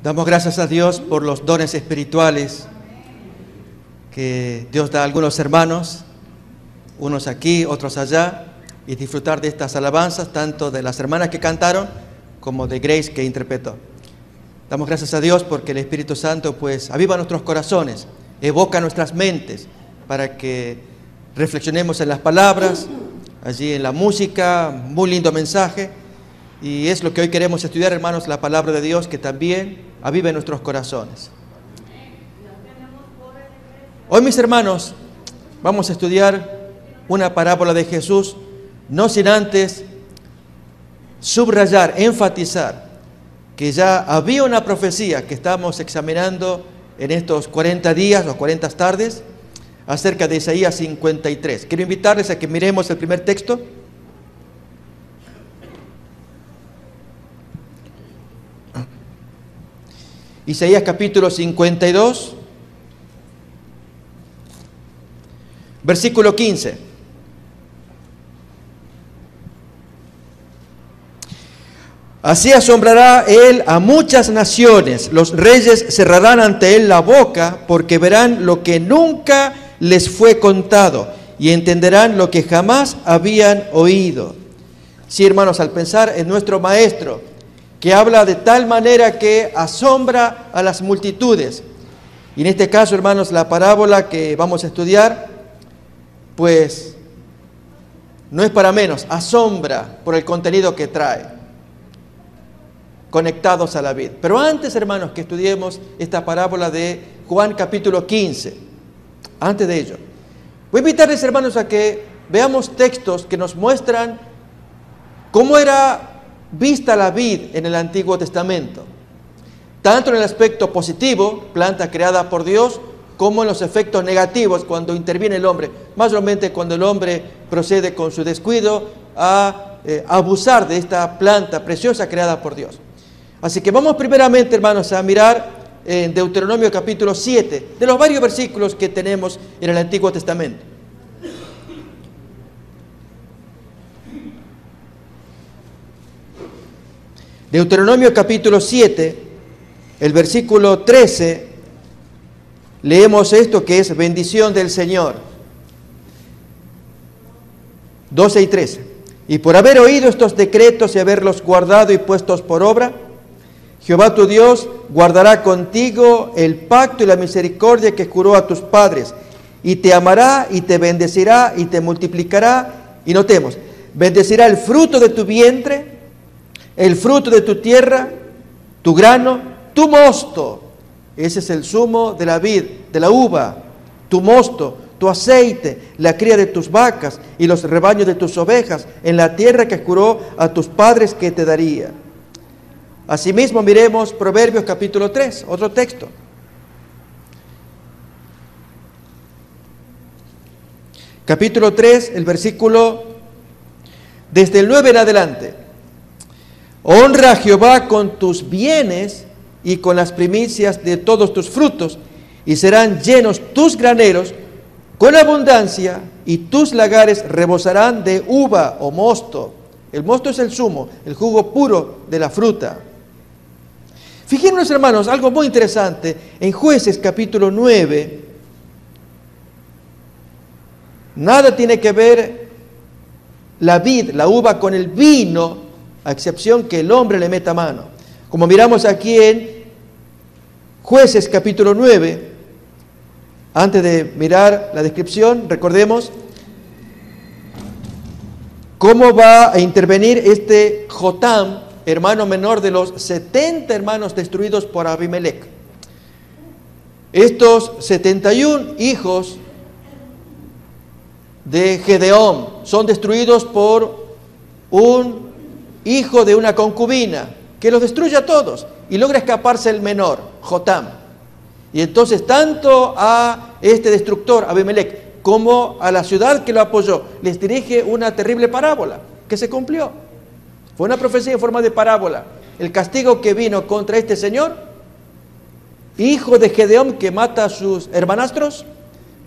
Damos gracias a Dios por los dones espirituales que Dios da a algunos hermanos, unos aquí, otros allá, y disfrutar de estas alabanzas, tanto de las hermanas que cantaron como de Grace que interpretó. Damos gracias a Dios porque el Espíritu Santo pues aviva nuestros corazones, evoca nuestras mentes para que reflexionemos en las palabras, allí en la música, muy lindo mensaje, y es lo que hoy queremos estudiar, hermanos, la palabra de Dios que también aviva en nuestros corazones. Hoy, mis hermanos, vamos a estudiar una parábola de Jesús, no sin antes subrayar, enfatizar que ya había una profecía que estamos examinando en estos 40 días o 40 tardes acerca de Isaías 53. Quiero invitarles a que miremos el primer texto. Isaías capítulo 52, versículo 15. Así asombrará él a muchas naciones, los reyes cerrarán ante él la boca, porque verán lo que nunca les fue contado y entenderán lo que jamás habían oído. Sí, hermanos, al pensar en nuestro Maestro, que habla de tal manera que asombra a las multitudes, y en este caso, hermanos, la parábola que vamos a estudiar, pues no es para menos, asombra por el contenido que trae, conectados a la vida. Pero antes, hermanos, que estudiemos esta parábola de Juan capítulo 15, antes de ello, voy a invitarles, hermanos, a que veamos textos que nos muestran cómo era vista la vid en el Antiguo Testamento, tanto en el aspecto positivo, planta creada por Dios, como en los efectos negativos cuando interviene el hombre, mayormente cuando el hombre procede con su descuido a abusar de esta planta preciosa creada por Dios. Así que vamos primeramente, hermanos, a mirar en Deuteronomio capítulo 7, de los varios versículos que tenemos en el Antiguo Testamento. Deuteronomio capítulo 7, el versículo 13, leemos esto que es bendición del Señor. 12 y 13. Y por haber oído estos decretos y haberlos guardado y puestos por obra, Jehová tu Dios guardará contigo el pacto y la misericordia que juró a tus padres, y te amará y te bendecirá y te multiplicará. Y notemos, bendecirá el fruto de tu vientre, el fruto de tu tierra, tu grano, tu mosto. Ese es el zumo de la vid, de la uva, tu mosto, tu aceite, la cría de tus vacas y los rebaños de tus ovejas, en la tierra que juró a tus padres que te daría. Asimismo, miremos Proverbios capítulo 3, otro texto. Capítulo 3, el versículo desde el 9 en adelante. Honra a Jehová con tus bienes y con las primicias de todos tus frutos, y serán llenos tus graneros con abundancia, y tus lagares rebosarán de uva o mosto. El mosto es el zumo, el jugo puro de la fruta. Fijémonos, hermanos, algo muy interesante. En Jueces capítulo 9, nada tiene que ver la vid, la uva, con el vino, a excepción que el hombre le meta mano. Como miramos aquí en Jueces capítulo 9, antes de mirar la descripción, recordemos cómo va a intervenir este Jotam, hermano menor de los 70 hermanos destruidos por Abimelech. Estos 71 hijos de Gedeón son destruidos por un hijo de una concubina, que los destruye a todos, y logra escaparse el menor, Jotam. Y entonces tanto a este destructor, Abimelech, como a la ciudad que lo apoyó, les dirige una terrible parábola, que se cumplió. Fue una profecía en forma de parábola. El castigo que vino contra este señor, hijo de Gedeón, que mata a sus hermanastros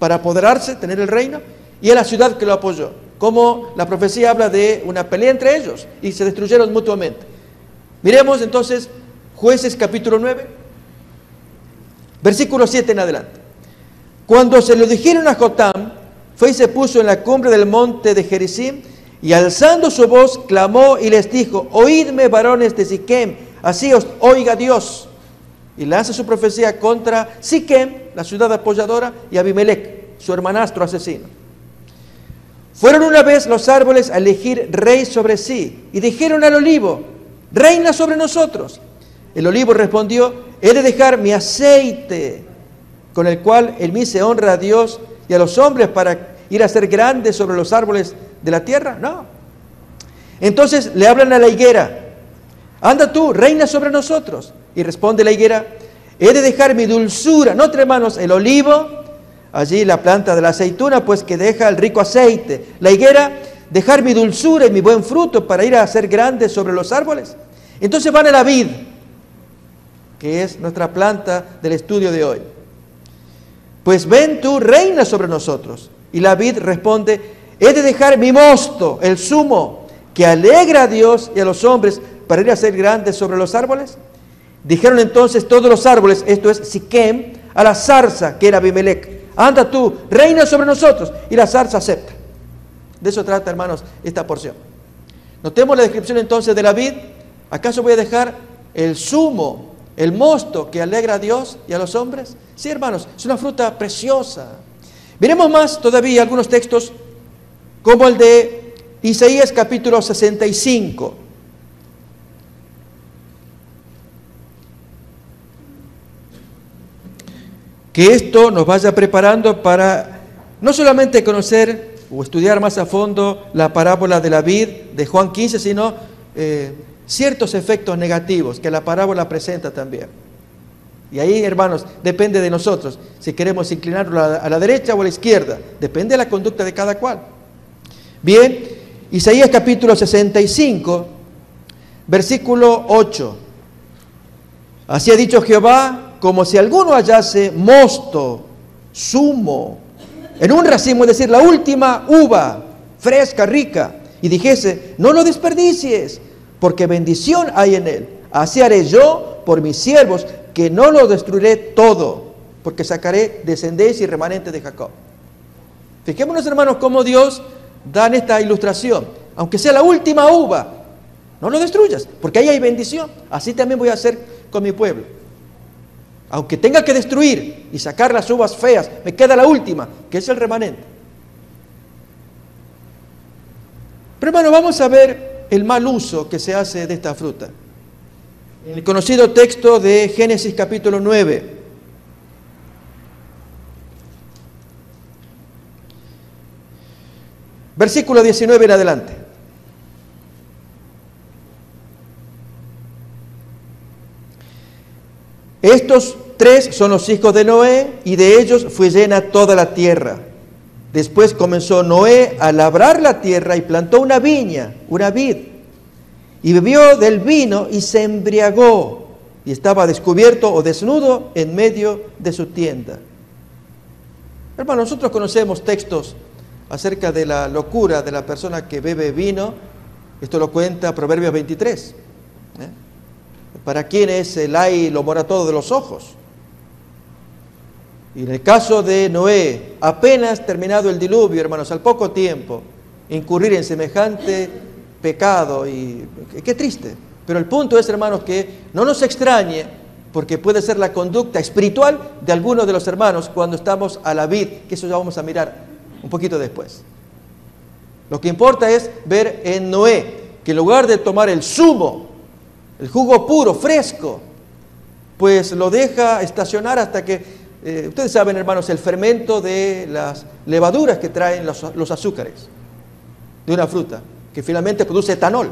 para apoderarse, tener el reino, y a la ciudad que lo apoyó. Como la profecía habla de una pelea entre ellos y se destruyeron mutuamente. Miremos entonces Jueces capítulo 9, Versículo 7 en adelante. Cuando se lo dijeron a Jotam, fue y se puso en la cumbre del monte de Gerizim, y alzando su voz, clamó y les dijo: oídme, varones de Siquem, así os oiga Dios. Y lanza su profecía contra Siquem, la ciudad apoyadora, y Abimelech, su hermanastro asesino. Fueron una vez los árboles a elegir rey sobre sí, y dijeron al olivo: reina sobre nosotros. El olivo respondió: he de dejar mi aceite, con el cual en mí se honra a Dios y a los hombres, para ir a ser grande sobre los árboles de la tierra. No. Entonces le hablan a la higuera: anda tú, reina sobre nosotros. Y responde la higuera: he de dejar mi dulzura. Note, hermanos, el olivo, allí la planta de la aceituna, pues que deja el rico aceite. La higuera: dejar mi dulzura y mi buen fruto para ir a ser grande sobre los árboles. Entonces van a la vid, que es nuestra planta del estudio de hoy. Pues ven tú, reina sobre nosotros. Y la vid responde: he de dejar mi mosto, el zumo, que alegra a Dios y a los hombres, para ir a ser grandes sobre los árboles. Dijeron entonces todos los árboles, esto es Siquem, a la zarza, que era Abimelech: anda tú, reina sobre nosotros. Y la zarza acepta. De eso trata, hermanos, esta porción. Notemos la descripción entonces de la vid. ¿Acaso voy a dejar el zumo, el mosto que alegra a Dios y a los hombres? Sí, hermanos, es una fruta preciosa. Miremos más todavía algunos textos, como el de Isaías capítulo 65. Que esto nos vaya preparando para no solamente conocer o estudiar más a fondo la parábola de la vid de Juan 15, sino ciertos efectos negativos que la parábola presenta también. Y ahí, hermanos, depende de nosotros, si queremos inclinarlo a la derecha o a la izquierda. Depende de la conducta de cada cual. Bien, Isaías capítulo 65, versículo 8. Así ha dicho Jehová: como si alguno hallase mosto, zumo, en un racimo, es decir, la última uva, fresca, rica, y dijese: no lo desperdicies, porque bendición hay en él. Así haré yo por mis siervos, que no lo destruiré todo, porque sacaré descendencia y remanente de Jacob. Fijémonos, hermanos, cómo Dios da esta ilustración. Aunque sea la última uva, no lo destruyas, porque ahí hay bendición. Así también voy a hacer con mi pueblo. Aunque tenga que destruir y sacar las uvas feas, me queda la última, que es el remanente. Pero, hermano, vamos a ver el mal uso que se hace de esta fruta. En el conocido texto de Génesis capítulo 9. Versículo 19 en adelante. Estos tres son los hijos de Noé, y de ellos fue llena toda la tierra. Después comenzó Noé a labrar la tierra y plantó una viña, una vid, y bebió del vino y se embriagó, y estaba descubierto o desnudo en medio de su tienda. Hermanos, nosotros conocemos textos acerca de la locura de la persona que bebe vino. Esto lo cuenta Proverbios 23. Para quien es el ay lo mora todo de los ojos. Y en el caso de Noé, apenas terminado el diluvio, hermanos, al poco tiempo, incurrir en semejante pecado, y qué triste. Pero el punto es, hermanos, que no nos extrañe, porque puede ser la conducta espiritual de algunos de los hermanos cuando estamos a la vid, que eso ya vamos a mirar un poquito después. Lo que importa es ver en Noé que en lugar de tomar el zumo, el jugo puro, fresco, pues lo deja estacionar hasta que, ustedes saben, hermanos, el fermento de las levaduras que traen los azúcares de una fruta, que finalmente produce etanol.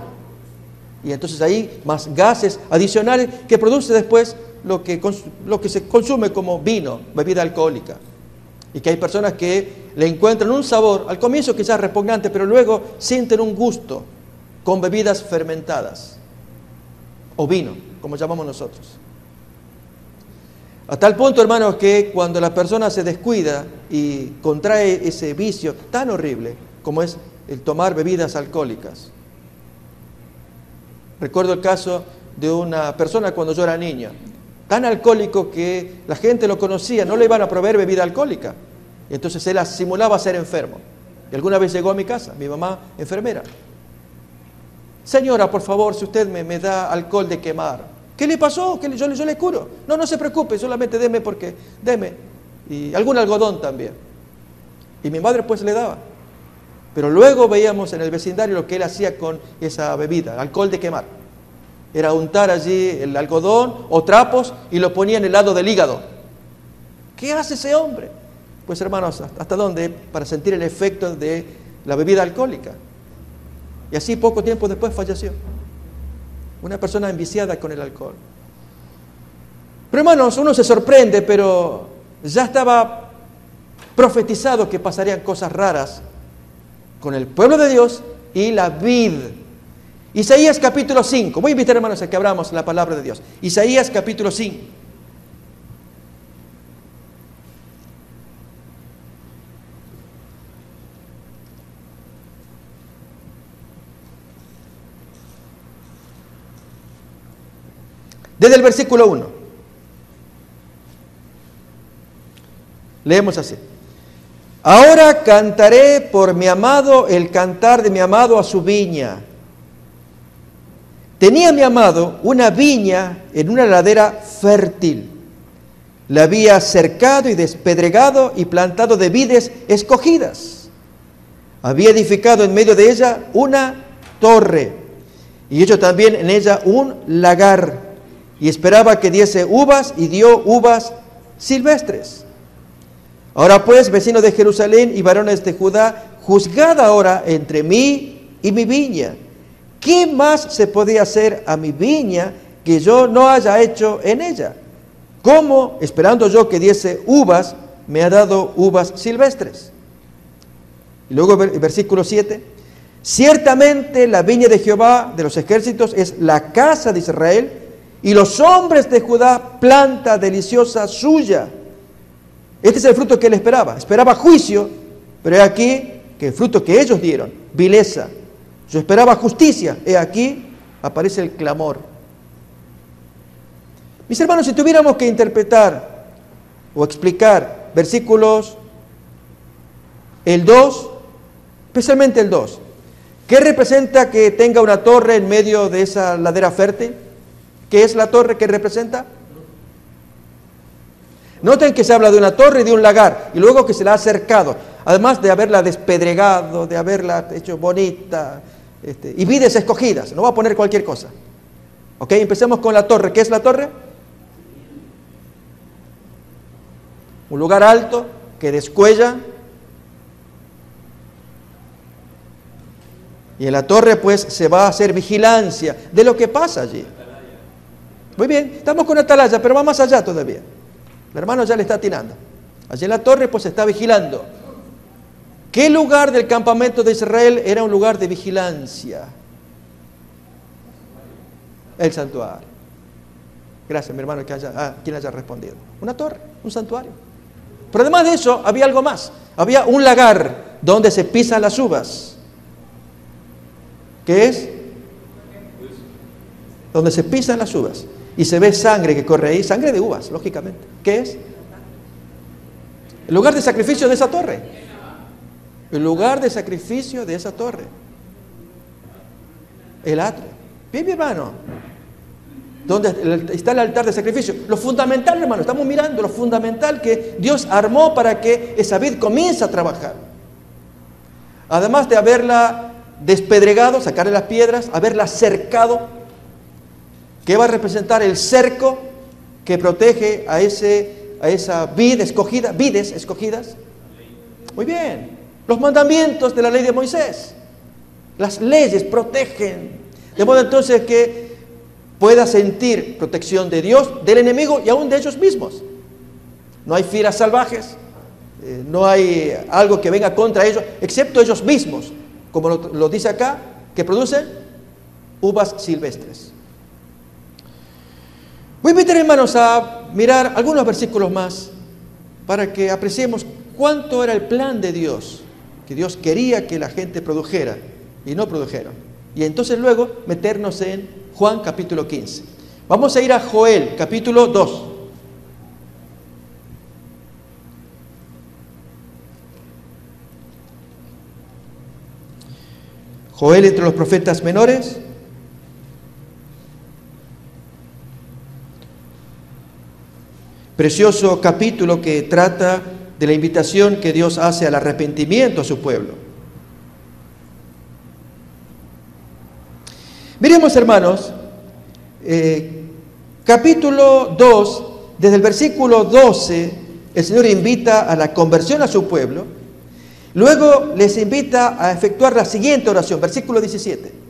Y entonces ahí más gases adicionales que produce después lo que se consume como vino, bebida alcohólica. Y que hay personas que le encuentran un sabor, al comienzo quizás repugnante, pero luego sienten un gusto con bebidas fermentadas, o vino, como llamamos nosotros. A tal punto, hermanos, que cuando la persona se descuida y contrae ese vicio tan horrible como es el tomar bebidas alcohólicas. Recuerdo el caso de una persona cuando yo era niño. tan alcohólico que la gente lo conocía, no le iban a proveer bebida alcohólica. Y entonces él simulaba ser enfermo. Y alguna vez llegó a mi casa, mi mamá enfermera. Señora, por favor, si usted me da alcohol de quemar. ¿Qué le pasó? Yo le curo. No, no se preocupe, solamente deme. Y algún algodón también. Y mi madre pues le daba. Pero luego veíamos en el vecindario lo que él hacía con esa bebida, alcohol de quemar. Era untar allí el algodón o trapos y lo ponía en el lado del hígado. ¿Qué hace ese hombre? Pues hermanos, ¿hasta dónde? Para sentir el efecto de la bebida alcohólica. Y así poco tiempo después falleció. Una persona enviciada con el alcohol. Pero hermanos, uno se sorprende, pero ya estaba profetizado que pasarían cosas raras con el pueblo de Dios y la vid. Isaías capítulo 5. Voy a invitar, hermanos, a que abramos la palabra de Dios. Isaías capítulo 5. Desde el versículo 1. Leemos así. Ahora cantaré por mi amado el cantar de mi amado a su viña. Tenía mi amado una viña en una ladera fértil. La había cercado y despedregado y plantado de vides escogidas. Había edificado en medio de ella una torre y hecho también en ella un lagar. Y esperaba que diese uvas y dio uvas silvestres. Ahora pues, vecinos de Jerusalén y varones de Judá, juzgad ahora entre mí y mi viña. ¿Qué más se podía hacer a mi viña que yo no haya hecho en ella? ¿Cómo, esperando yo que diese uvas, me ha dado uvas silvestres? Y luego el versículo 7. Ciertamente la viña de Jehová de los ejércitos es la casa de Israel, y los hombres de Judá planta deliciosa suya. Este es el fruto que él esperaba. Esperaba juicio, pero he aquí que el fruto que ellos dieron, vileza. Yo esperaba justicia, he aquí aparece el clamor. Mis hermanos, si tuviéramos que interpretar o explicar versículos, el 2, especialmente el 2, ¿qué representa que tenga una torre en medio de esa ladera fértil? ¿Qué es la torre que representa? Noten que se habla de una torre y de un lagar, y luego que se la ha cercado, además de haberla despedregado, de haberla hecho bonita, y vides escogidas. No voy a poner cualquier cosa. Ok, empecemos con la torre. ¿Qué es la torre? Un lugar alto que descuella. Y en la torre pues se va a hacer vigilancia de lo que pasa allí. Muy bien, estamos con atalaya, pero va más allá todavía. El hermano ya le está atinando. Allí en la torre pues se está vigilando. ¿Qué lugar del campamento de Israel era un lugar de vigilancia? El santuario. Gracias, mi hermano, quien haya respondido. Una torre, un santuario. Pero además de eso, había algo más. Había un lagar donde se pisan las uvas. ¿Qué es? Donde se pisan las uvas. Y se ve sangre que corre ahí, sangre de uvas, lógicamente. ¿Qué es? El lugar de sacrificio de esa torre. El lugar de sacrificio de esa torre. El atrio. Bien, mi hermano. Donde está el altar de sacrificio. Lo fundamental, hermano, estamos mirando lo fundamental que Dios armó para que esa vid comience a trabajar. Además de haberla despedregado, sacarle las piedras, haberla cercado, que va a representar el cerco que protege a esa vid escogida, vides escogidas. Muy bien. Los mandamientos de la ley de Moisés. Las leyes protegen. De modo entonces que pueda sentir protección de Dios, del enemigo y aún de ellos mismos. No hay fieras salvajes, no hay algo que venga contra ellos, excepto ellos mismos, como lo dice acá, que producen uvas silvestres. Voy a invitar, hermanos, a mirar algunos versículos más para que apreciemos cuánto era el plan de Dios, que Dios quería que la gente produjera y no produjeron. Y entonces luego meternos en Juan capítulo 15. Vamos a ir a Joel, capítulo 2. Joel entre los profetas menores. Precioso capítulo que trata de la invitación que Dios hace al arrepentimiento a su pueblo. Miremos, hermanos, capítulo 2, desde el versículo 12, el Señor invita a la conversión a su pueblo. Luego les invita a efectuar la siguiente oración, versículo 17.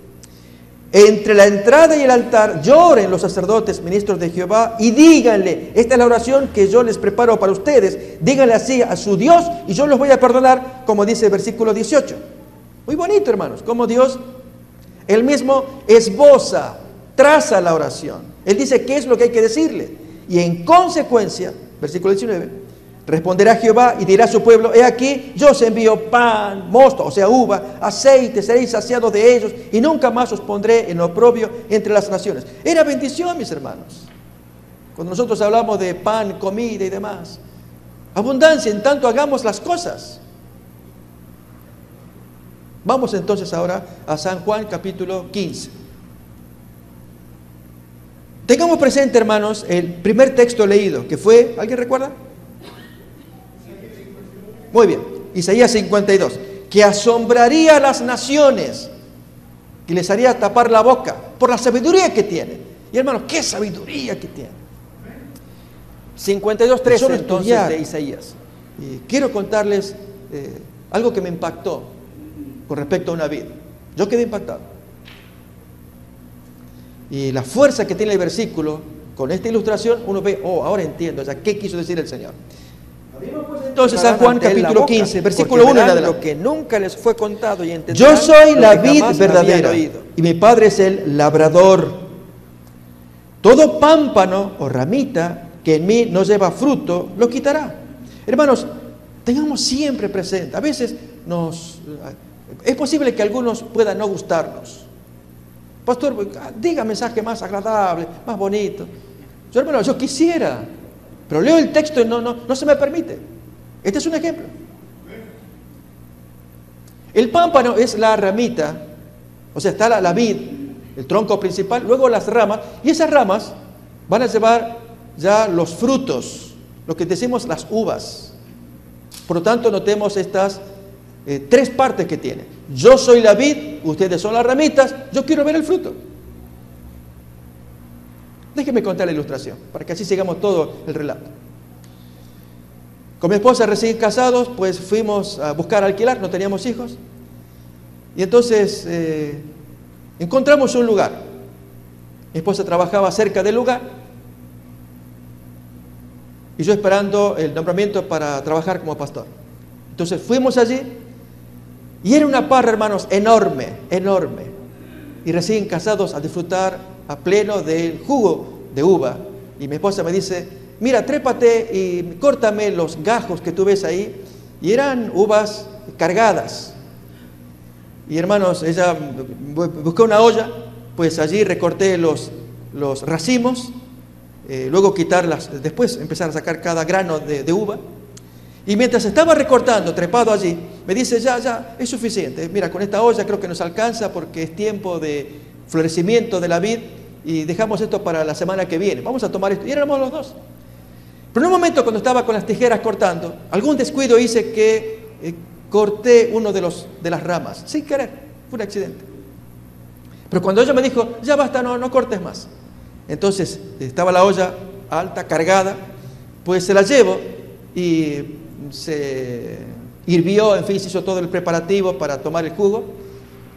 Entre la entrada y el altar lloren los sacerdotes, ministros de Jehová, y díganle, esta es la oración que yo les preparo para ustedes, díganle así a su Dios y yo los voy a perdonar, como dice el versículo 18. Muy bonito, hermanos, como Dios, Él mismo esboza, traza la oración. Él dice qué es lo que hay que decirle. Y en consecuencia, versículo 19, responderá Jehová y dirá a su pueblo, he aquí, yo os envío pan, mosto, o sea, uva, aceite, seréis saciados de ellos, y nunca más os pondré en oprobio entre las naciones. Era bendición, mis hermanos. Cuando nosotros hablamos de pan, comida y demás, abundancia, en tanto hagamos las cosas. Vamos entonces ahora a San Juan, capítulo 15. Tengamos presente, hermanos, el primer texto leído, que fue, ¿alguien recuerda? Muy bien, Isaías 52, que asombraría a las naciones, que les haría tapar la boca por la sabiduría que tiene. Y hermanos, ¿qué sabiduría que tiene? 52:13 entonces de Isaías. Y quiero contarles algo que me impactó con respecto a una vid. Yo quedé impactado. Y la fuerza que tiene el versículo, con esta ilustración, uno ve, oh, ahora entiendo, ya qué quiso decir el Señor. Entonces San Juan capítulo 15, versículo 1 en adelante. Lo que nunca les fue contado y entenderán. Yo soy la vid verdadera y mi Padre es el labrador. Todo pámpano o ramita que en mí no lleva fruto, lo quitará. Hermanos, tengamos siempre presente, a veces es posible que algunos puedan no gustarnos. Pastor, diga mensaje más agradable, más bonito. Yo, hermano, yo quisiera, pero leo el texto y no se me permite. Este es un ejemplo. El pámpano es la ramita, o sea, está la vid, el tronco principal, luego las ramas, y esas ramas van a llevar ya los frutos, lo que decimos las uvas. Por lo tanto, notemos estas tres partes que tiene. Yo soy la vid, ustedes son las ramitas, yo quiero ver el fruto. Déjenme contar la ilustración, para que así sigamos todo el relato. Con mi esposa recién casados, pues fuimos a buscar alquilar, no teníamos hijos. Y entonces encontramos un lugar. Mi esposa trabajaba cerca del lugar. Y yo esperando el nombramiento para trabajar como pastor. Entonces fuimos allí. Y era una parra, hermanos, enorme, enorme. Y recién casados a disfrutar a pleno del jugo de uva. Y mi esposa me dice, mira, trépate y córtame los gajos que tú ves ahí. Y eran uvas cargadas. Y hermanos, ella buscó una olla, pues allí recorté los racimos, luego quitarlas, después empezar a sacar cada grano de uva. Y mientras estaba recortando, trepado allí, me dice, ya, es suficiente. Mira, con esta olla creo que nos alcanza porque es tiempo de florecimiento de la vid y dejamos esto para la semana que viene. Vamos a tomar esto. Y éramos los dos. Pero en un momento cuando estaba con las tijeras cortando, algún descuido hice que corté uno de las ramas, sin querer, fue un accidente. Pero cuando ella me dijo, ya basta, no cortes más. Entonces estaba la olla alta, cargada, pues se la llevo y se hirvió, en fin, se hizo todo el preparativo para tomar el jugo,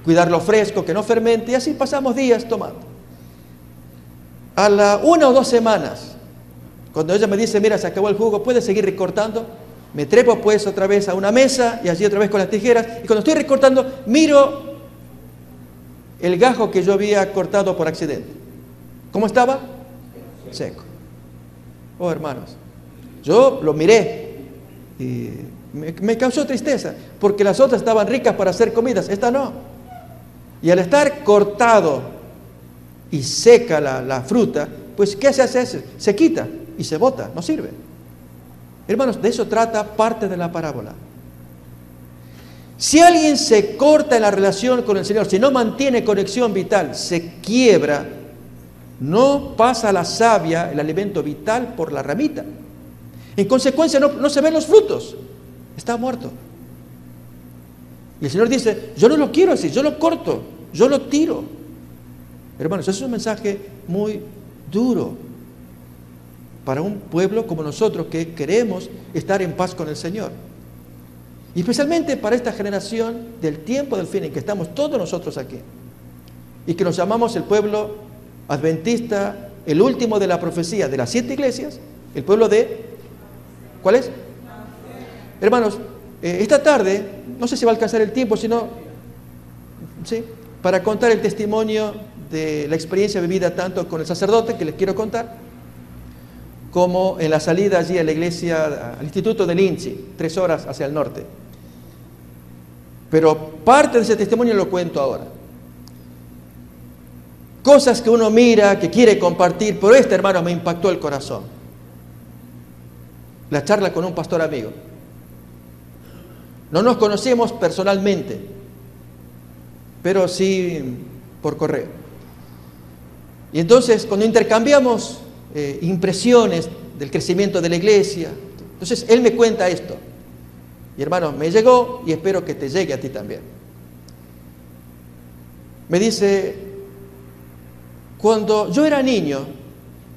cuidarlo fresco, que no fermente, y así pasamos días tomando. A la 1 o 2 semanas, cuando ella me dice, mira, se acabó el jugo, ¿puedes seguir recortando? Me trepo pues otra vez a una mesa y allí otra vez con las tijeras, y cuando estoy recortando, miro el gajo que yo había cortado por accidente. ¿Cómo estaba? Seco. Oh, hermanos, yo lo miré y me causó tristeza, porque las otras estaban ricas para hacer comidas, esta no. Y al estar cortado y seca la fruta, pues ¿qué se hace? Se quita y se bota, no sirve. Hermanos, de eso trata parte de la parábola. Si alguien se corta en la relación con el Señor, si no mantiene conexión vital, se quiebra, no pasa la savia, el alimento vital, por la ramita. En consecuencia no se ven los frutos, está muerto. Y el Señor dice, yo no lo quiero así, yo lo corto, yo lo tiro. Hermanos, eso es un mensaje muy duro para un pueblo como nosotros que queremos estar en paz con el Señor. Y especialmente para esta generación del tiempo del fin en que estamos todos nosotros aquí. Y que nos llamamos el pueblo adventista, el último de la profecía de las 7 iglesias, el pueblo de... ¿Cuál es? Hermanos, esta tarde, no sé si va a alcanzar el tiempo, sino, ¿sí?, para contar el testimonio de la experiencia vivida tanto con el sacerdote, que les quiero contar, como en la salida allí a la iglesia, al instituto de Linchi, 3 horas hacia el norte. Pero parte de ese testimonio lo cuento ahora. Cosas que uno mira, que quiere compartir, pero este hermano me impactó el corazón. La charla con un pastor amigo. No nos conocemos personalmente, pero sí por correo. Y entonces, cuando intercambiamos impresiones del crecimiento de la iglesia, entonces él me cuenta esto. Y hermano, me llegó y espero que te llegue a ti también. Me dice, cuando yo era niño,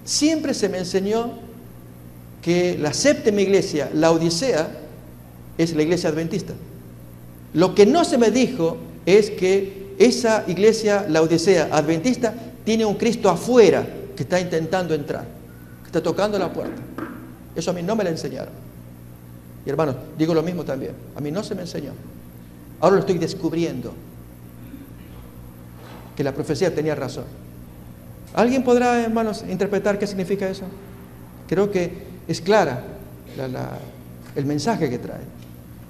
siempre se me enseñó que la 7ª iglesia, la Odisea, es la iglesia adventista. Lo que no se me dijo es que esa iglesia, la Odisea adventista, tiene un Cristo afuera que está intentando entrar, que está tocando la puerta. Eso a mí no me lo enseñaron. Y hermanos, digo lo mismo también. A mí no se me enseñó. Ahora lo estoy descubriendo, que la profecía tenía razón. ¿Alguien podrá, hermanos, interpretar qué significa eso? Creo que es clara el mensaje que trae.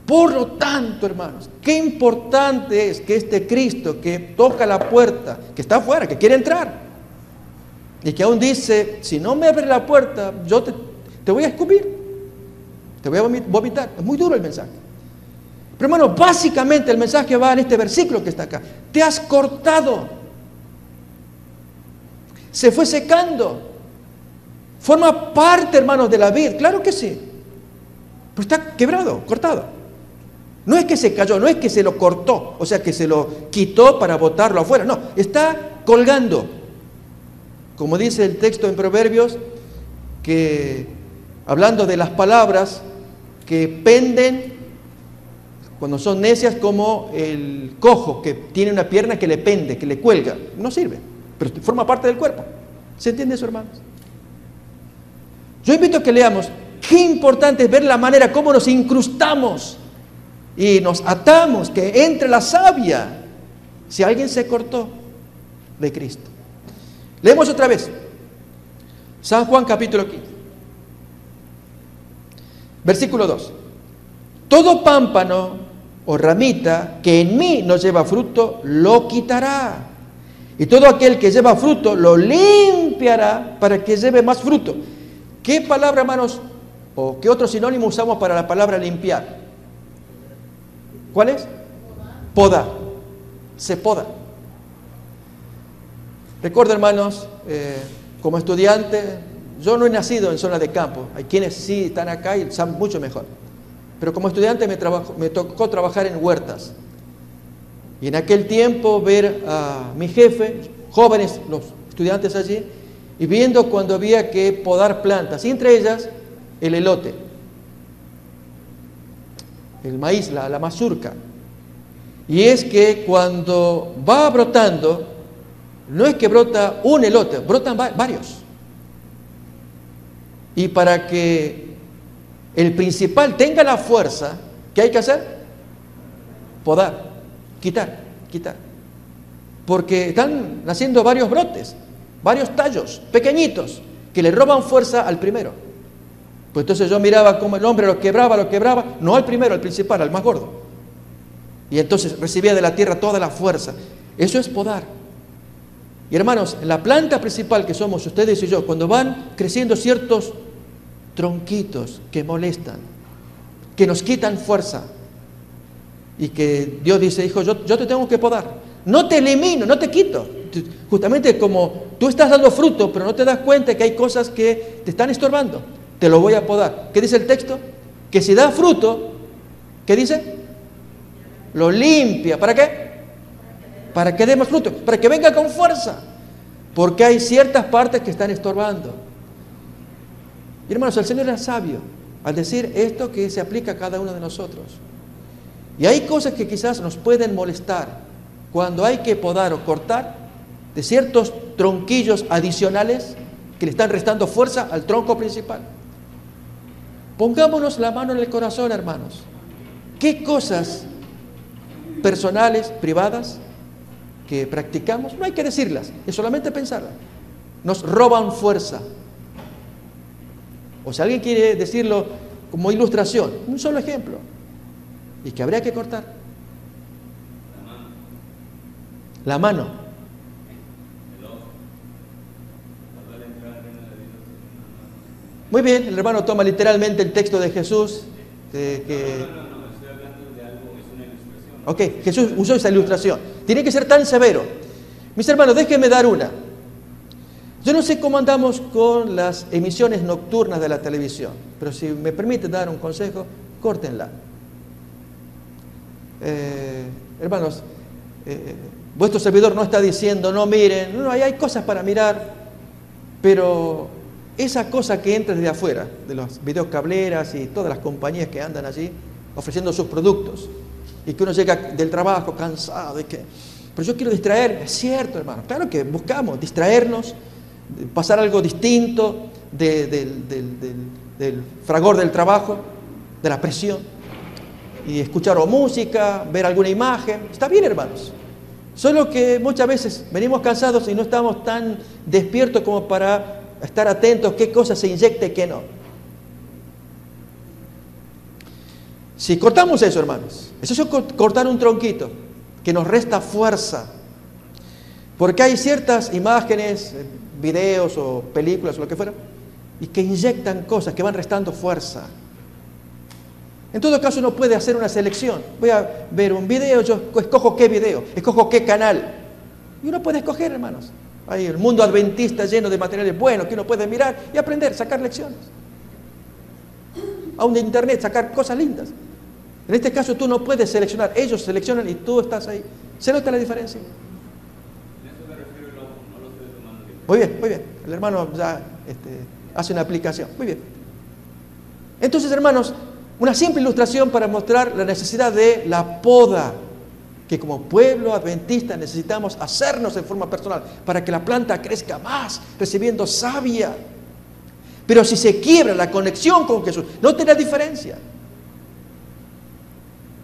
Por lo tanto, hermanos, qué importante es que este Cristo que toca la puerta, que está afuera, que quiere entrar, y que aún dice, si no me abres la puerta, yo te voy a escupir, te voy a vomitar. Es muy duro el mensaje. Pero hermano, básicamente el mensaje va en este versículo que está acá. Te has cortado. Se fue secando. Forma parte, hermanos, de la vid. Claro que sí. Pero está quebrado, cortado. No es que se cayó, no es que se lo cortó, o sea que se lo quitó para botarlo afuera. No, está colgando. Como dice el texto en Proverbios, que hablando de las palabras que penden cuando son necias, como el cojo que tiene una pierna que le pende, que le cuelga. No sirve, pero forma parte del cuerpo. ¿Se entiende eso, hermanos? Yo invito a que leamos. Qué importante es ver la manera como nos incrustamos y nos atamos, que entre la savia, si alguien se cortó de Cristo. Leemos otra vez. San Juan capítulo 15. Versículo 2. Todo pámpano o ramita que en mí no lleva fruto, lo quitará. Y todo aquel que lleva fruto, lo limpiará para que lleve más fruto. ¿Qué palabra, hermanos, o qué otro sinónimo usamos para la palabra limpiar? ¿Cuál es? Podar. Se poda. Recuerdo, hermanos, como estudiante, yo no he nacido en zona de campo. Hay quienes sí están acá y saben mucho mejor. Pero como estudiante me tocó trabajar en huertas. Y en aquel tiempo ver a mi jefe, jóvenes, los estudiantes allí, y viendo cuando había que podar plantas, y entre ellas el elote, el maíz, la mazurca. Y es que cuando va brotando, no es que brota un elote, brotan varios. Y para que el principal tenga la fuerza, ¿qué hay que hacer? Podar, quitar. Porque están naciendo varios brotes, varios tallos pequeñitos que le roban fuerza al primero. Pues entonces yo miraba cómo el hombre lo quebraba, no al primero, al principal, al más gordo. Y entonces recibía de la tierra toda la fuerza. Eso es podar. Y hermanos, en la planta principal que somos ustedes y yo, cuando van creciendo ciertos tronquitos que molestan, que nos quitan fuerza, y que Dios dice, hijo, yo te tengo que podar. No te elimino, no te quito. Justamente como tú estás dando fruto, pero no te das cuenta que hay cosas que te están estorbando, te lo voy a podar. ¿Qué dice el texto? Que si da fruto, ¿qué dice? Lo limpia. ¿Para qué? Para que dé más fruto, para que venga con fuerza. Porque hay ciertas partes que están estorbando. Y hermanos, el Señor era sabio al decir esto que se aplica a cada uno de nosotros. Y hay cosas que quizás nos pueden molestar cuando hay que podar o cortar de ciertos tronquillos adicionales que le están restando fuerza al tronco principal. Pongámonos la mano en el corazón, hermanos. ¿Qué cosas personales, privadas, que practicamos, no hay que decirlas, es solamente pensarlas, nos roban fuerza? O si alguien quiere decirlo como ilustración, un solo ejemplo, y que habría que cortar. La mano. Muy bien, el hermano toma literalmente el texto de Jesús. Ok, Jesús usó esa ilustración. Tiene que ser tan severo. Mis hermanos, déjenme dar una. Yo no sé cómo andamos con las emisiones nocturnas de la televisión, pero si me permite dar un consejo, córtenla. Hermanos, vuestro servidor no está diciendo, no miren, no, hay cosas para mirar, pero esa cosa que entra desde afuera, de los videocableras y todas las compañías que andan allí ofreciendo sus productos, y que uno llega del trabajo cansado, pero yo quiero distraerme, es cierto, hermano, claro que buscamos distraernos, pasar algo distinto del fragor del trabajo, de la presión, y escuchar o música, ver alguna imagen, está bien, hermanos, solo que muchas veces venimos cansados y no estamos tan despiertos como para estar atentos qué cosa se inyecta y qué no. Si cortamos eso, hermanos, eso es cortar un tronquito que nos resta fuerza, porque hay ciertas imágenes, videos o películas o lo que fuera, y que inyectan cosas que van restando fuerza. En todo caso uno puede hacer una selección. Voy a ver un video, yo escojo qué video, escojo qué canal, y uno puede escoger, hermanos. Hay el mundo adventista lleno de materiales buenos que uno puede mirar y aprender, sacar lecciones. Aún de internet, sacar cosas lindas. En este caso tú no puedes seleccionar, ellos seleccionan y tú estás ahí. ¿Se nota la diferencia? Muy bien, muy bien. El hermano ya hace una aplicación. Muy bien. Entonces, hermanos, una simple ilustración para mostrar la necesidad de la poda, que como pueblo adventista necesitamos hacernos en forma personal para que la planta crezca más, recibiendo savia. Pero si se quiebra la conexión con Jesús, no tiene diferencia.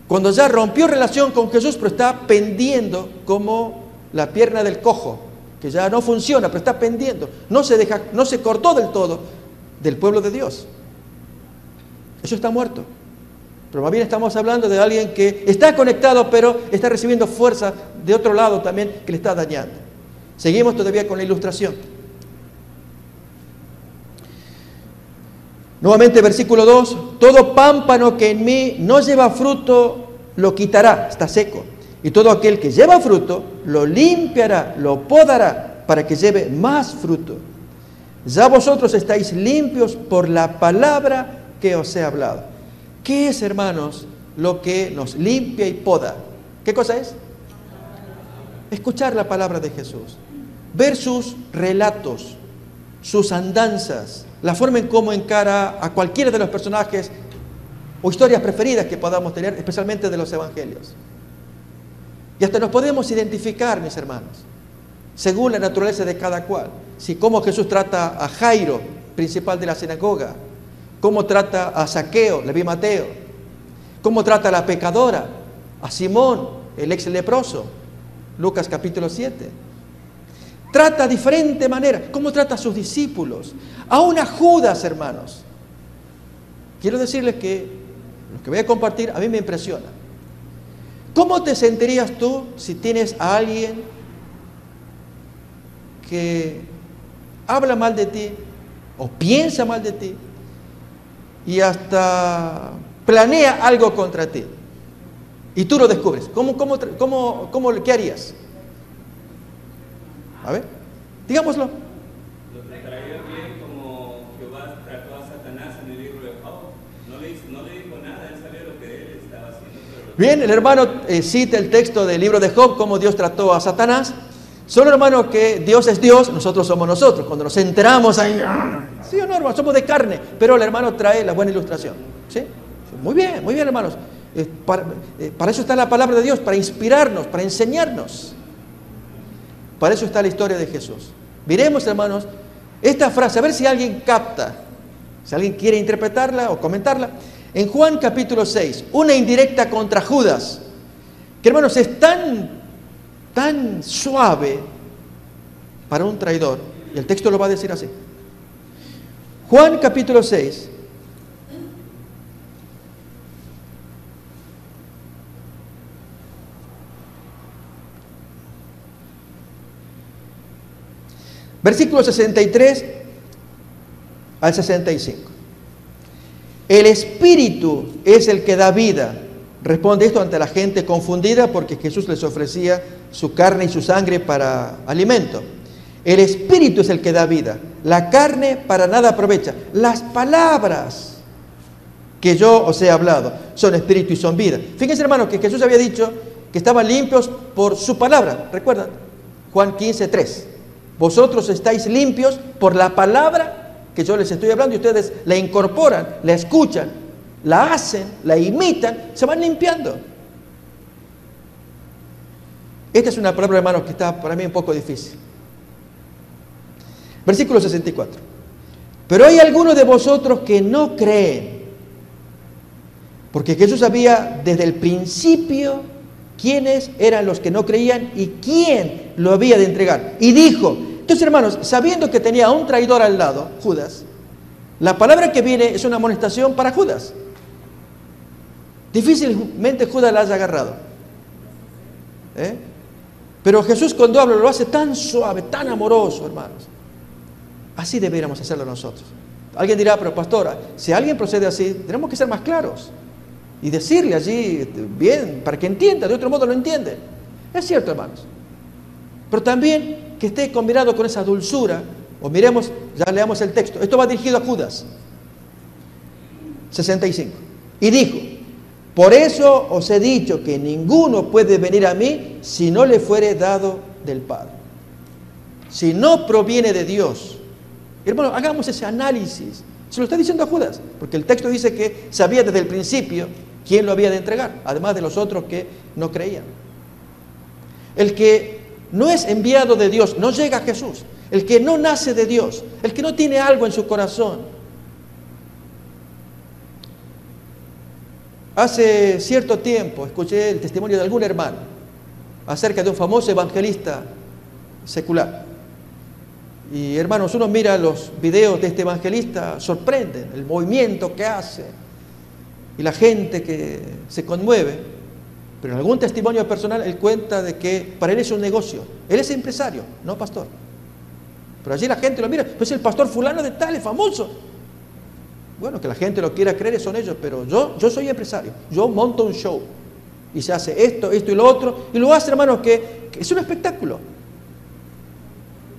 Cuando ya rompió relación con Jesús, pero está pendiendo como la pierna del cojo, que ya no funciona, pero está pendiendo, no se cortó del todo del pueblo de Dios. Eso está muerto. Pero más bien estamos hablando de alguien que está conectado, pero está recibiendo fuerza de otro lado también que le está dañando. Seguimos todavía con la ilustración. Nuevamente versículo 2, todo pámpano que en mí no lleva fruto lo quitará, está seco. Y todo aquel que lleva fruto lo limpiará, lo podará para que lleve más fruto. Ya vosotros estáis limpios por la palabra que os he hablado. ¿Qué es, hermanos, lo que nos limpia y poda? ¿Qué cosa es? Escuchar la palabra de Jesús, ver sus relatos, sus andanzas, la forma en cómo encara a cualquiera de los personajes o historias preferidas que podamos tener, especialmente de los evangelios. Y hasta nos podemos identificar, mis hermanos, según la naturaleza de cada cual. Si cómo Jesús trata a Jairo, principal de la sinagoga, cómo trata a Zaqueo, Leví Mateo, cómo trata a la pecadora, a Simón, el ex leproso, Lucas capítulo 7. Trata de diferente manera, cómo trata a sus discípulos, aún a Judas, hermanos. Quiero decirles que lo que voy a compartir a mí me impresiona. ¿Cómo te sentirías tú si tienes a alguien que habla mal de ti o piensa mal de ti y hasta planea algo contra ti. Y tú lo descubres. ¿Qué harías? A ver, digámoslo. Lo traería bien como Jehová trató a Satanás en el libro de Job. No le dijo nada, él sabía lo que él estaba haciendo. Bien, el hermano cita el texto del libro de Job, cómo Dios trató a Satanás. Solo, hermano, que Dios es Dios, nosotros somos nosotros. Cuando nos enteramos ahí, sí o no, hermano, somos de carne. Pero el hermano trae la buena ilustración. ¿Sí? Muy bien, hermanos. Para eso está la palabra de Dios, para inspirarnos, para enseñarnos. Para eso está la historia de Jesús. Miremos, hermanos, esta frase, a ver si alguien capta, si alguien quiere interpretarla o comentarla. En Juan capítulo 6, una indirecta contra Judas, que, hermanos, es tan suave para un traidor, y el texto lo va a decir así. Juan capítulo 6, versículos 63 al 65. El Espíritu es el que da vida. Responde esto ante la gente confundida porque Jesús les ofrecía su carne y su sangre para alimento. El Espíritu es el que da vida. La carne para nada aprovecha. Las palabras que yo os he hablado son espíritu y son vida. Fíjense, hermanos, que Jesús había dicho que estaban limpios por su palabra. ¿Recuerdan? Juan 15:3. Vosotros estáis limpios por la palabra que yo les estoy hablando y ustedes la incorporan, la escuchan, la hacen, la imitan, se van limpiando. Esta es una palabra, hermanos, que está para mí un poco difícil. Versículo 64. Pero hay algunos de vosotros que no creen, porque Jesús sabía desde el principio quiénes eran los que no creían y quién lo había de entregar. Y dijo, entonces, hermanos, sabiendo que tenía a un traidor al lado, Judas, la palabra que viene es una amonestación para Judas. Difícilmente Judas la haya agarrado. Pero Jesús, cuando habla, lo hace tan suave, tan amoroso, hermanos. Así deberíamos hacerlo nosotros. Alguien dirá, pero pastora, si alguien procede así, tenemos que ser más claros y decirle allí bien, para que entienda, de otro modo no entiende. Es cierto, hermanos. Pero también que esté combinado con esa dulzura, o miremos, ya leamos el texto. Esto va dirigido a Judas. 65. Y dijo, por eso os he dicho que ninguno puede venir a mí si no le fuere dado del Padre. Si no proviene de Dios. Hermano, hagamos ese análisis. Se lo está diciendo a Judas, porque el texto dice que sabía desde el principio quién lo había de entregar, además de los otros que no creían. El que no es enviado de Dios no llega a Jesús. El que no nace de Dios, el que no tiene algo en su corazón. Hace cierto tiempo escuché el testimonio de algún hermano acerca de un famoso evangelista secular. Y, hermanos, uno mira los videos de este evangelista, sorprenden el movimiento que hace y la gente que se conmueve. Pero en algún testimonio personal él cuenta de que para él es un negocio. Él es empresario, no pastor. Pero allí la gente lo mira, pues el pastor fulano de tal, es famoso. Bueno, que la gente lo quiera creer son ellos, pero yo soy empresario. Yo monto un show y se hace esto y lo otro. Y lo hace, hermanos, que es un espectáculo.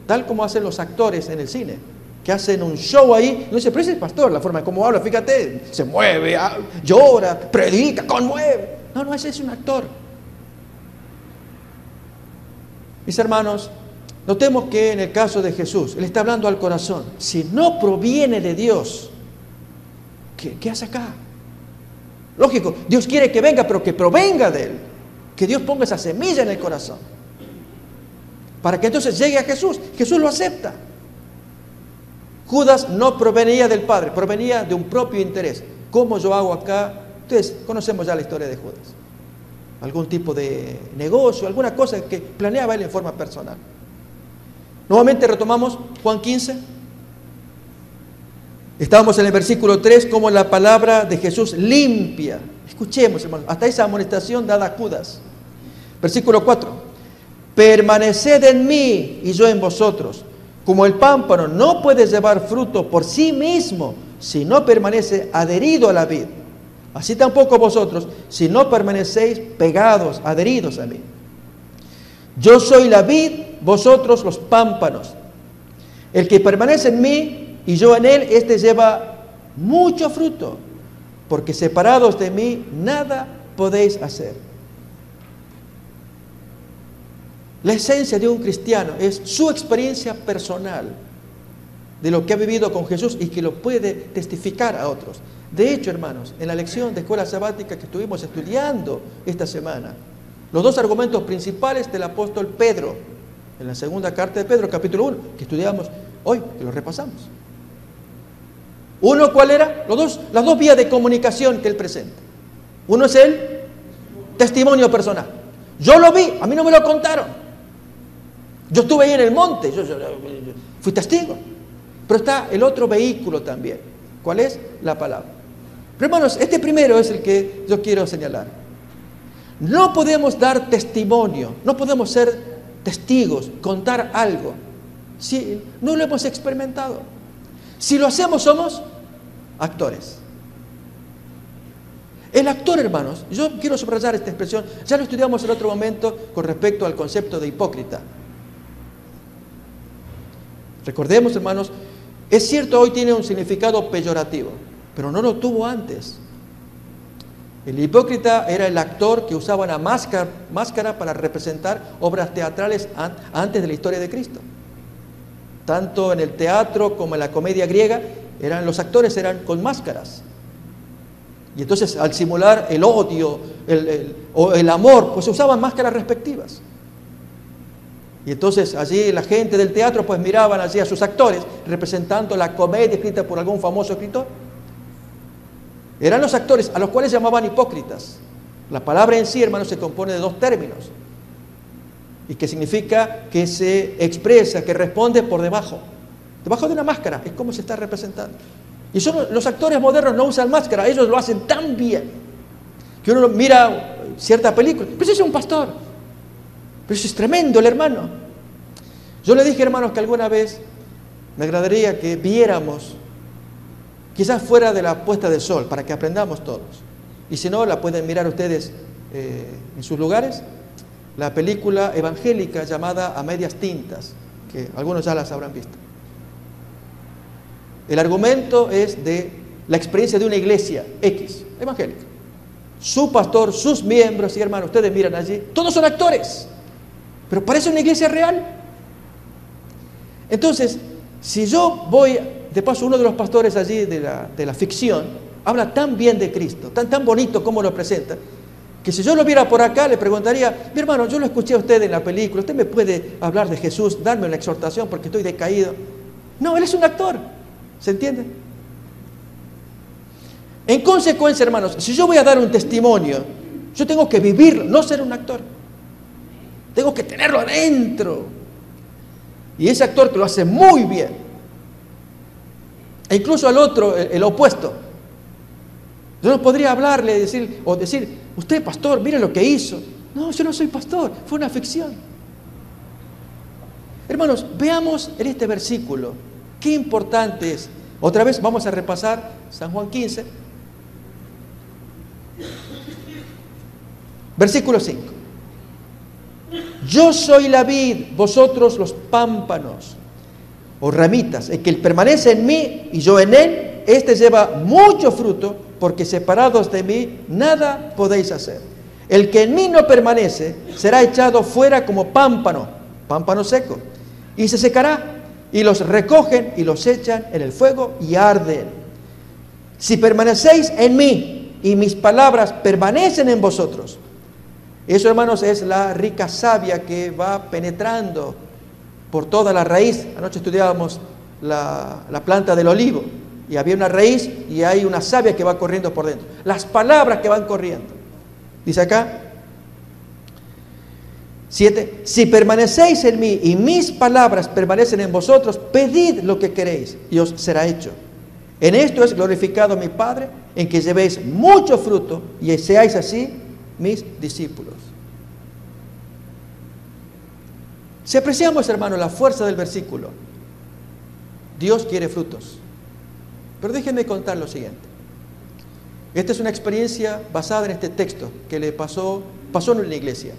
Tal como hacen los actores en el cine, que hacen un show ahí. No dice, pero ese es el pastor, la forma en cómo habla, fíjate, se mueve, llora, predica, conmueve. No, ese es un actor. Mis hermanos, notemos que en el caso de Jesús, Él está hablando al corazón. Si no proviene de Dios, ¿qué hace acá? Lógico, Dios quiere que venga, pero que provenga de Él. Que Dios ponga esa semilla en el corazón. Para que entonces llegue a Jesús. Jesús lo acepta. Judas no provenía del Padre, provenía de un propio interés. ¿Cómo yo hago acá? Ustedes conocemos ya la historia de Judas. Algún tipo de negocio, alguna cosa que planeaba él en forma personal. Nuevamente retomamos Juan 15. Estábamos en el versículo 3, como la palabra de Jesús limpia. Escuchemos, hermanos, hasta esa amonestación dada a Judas. Versículo 4. permaneced en mí y yo en vosotros. Como el pámpano no puede llevar fruto por sí mismo si no permanece adherido a la vid, así tampoco vosotros si no permanecéis pegados, adheridos a mí. Yo soy la vid, vosotros los pámpanos. El que permanece en mí y yo en él, éste lleva mucho fruto, porque separados de mí nada podéis hacer. La esencia de un cristiano es su experiencia personal de lo que ha vivido con Jesús y que lo puede testificar a otros. De hecho, hermanos, en la lección de escuela sabática que estuvimos estudiando esta semana, los dos argumentos principales del apóstol Pedro, en la segunda carta de Pedro, capítulo 1, que estudiamos hoy, que lo repasamos. Uno, ¿cuál era? Las dos vías de comunicación que él presenta. Uno es el testimonio personal. Yo lo vi, a mí no me lo contaron. Yo estuve ahí en el monte, yo fui testigo. Pero está el otro vehículo también. ¿Cuál es? La palabra. Pero hermanos, este primero es el que yo quiero señalar. No podemos dar testimonio, no podemos ser testigos, contar algo, si no lo hemos experimentado. Si lo hacemos, somos actores. El actor, hermanos, yo quiero subrayar esta expresión, ya lo estudiamos en otro momento con respecto al concepto de hipócrita. Recordemos, hermanos, es cierto, hoy tiene un significado peyorativo, pero no lo tuvo antes. El hipócrita era el actor que usaba una máscara para representar obras teatrales antes de la historia de Cristo. Tanto en el teatro como en la comedia griega, los actores eran con máscaras. Y entonces, al simular el odio o el amor, pues se usaban máscaras respectivas. Y entonces allí la gente del teatro pues miraban allí a sus actores representando la comedia escrita por algún famoso escritor. Eran los actores a los cuales llamaban hipócritas. La palabra en sí, hermanos, se compone de dos términos. Y que significa que se expresa, que responde por debajo. Debajo de una máscara, es como se está representando. Y los actores modernos no usan máscara, ellos lo hacen tan bien que uno mira cierta película, pero ese es un pastor, pero eso es tremendo el hermano. Yo le dije, hermanos, que alguna vez me agradaría que viéramos, quizás fuera de la puesta de sol, para que aprendamos todos, y si no, la pueden mirar ustedes en sus lugares, la película evangélica llamada A Medias Tintas, que algunos ya las habrán visto. El argumento es de la experiencia de una iglesia X, evangélica. Su pastor, sus miembros, y hermanos, ustedes miran allí, todos son actores, pero parece una iglesia real. Entonces, si yo voy, de paso, uno de los pastores allí de la ficción, habla tan bien de Cristo, tan bonito como lo presenta, que si yo lo viera por acá, le preguntaría, mi hermano, yo lo escuché a usted en la película, usted me puede hablar de Jesús, darme una exhortación porque estoy decaído. No, él es un actor. ¿Se entiende? En consecuencia, hermanos, si yo voy a dar un testimonio, yo tengo que vivirlo, no ser un actor. Tengo que tenerlo adentro. Y ese actor que lo hace muy bien. E incluso al otro, el opuesto. Yo no podría hablarle decir, usted pastor, mire lo que hizo. No, yo no soy pastor, fue una ficción. Hermanos, veamos en este versículo qué importante es. Otra vez vamos a repasar San Juan 15, versículo 5. Yo soy la vid, vosotros los pámpanos o ramitas. El que permanece en mí y yo en él, este lleva mucho fruto, porque separados de mí nada podéis hacer. El que en mí no permanece será echado fuera como pámpano seco, y se secará. Y los recogen y los echan en el fuego y arden. Si permanecéis en mí y mis palabras permanecen en vosotros. Eso, hermanos, es la rica savia que va penetrando por toda la raíz. Anoche estudiábamos la planta del olivo y había una raíz y hay una savia que va corriendo por dentro. Las palabras que van corriendo. Dice acá 7. Si permanecéis en mí y mis palabras permanecen en vosotros, pedid lo que queréis y os será hecho. En esto es glorificado mi Padre, en que llevéis mucho fruto y seáis así mis discípulos. Si apreciamos, hermano, la fuerza del versículo, Dios quiere frutos. Pero déjenme contar lo siguiente. Esta es una experiencia basada en este texto que le pasó en una iglesia.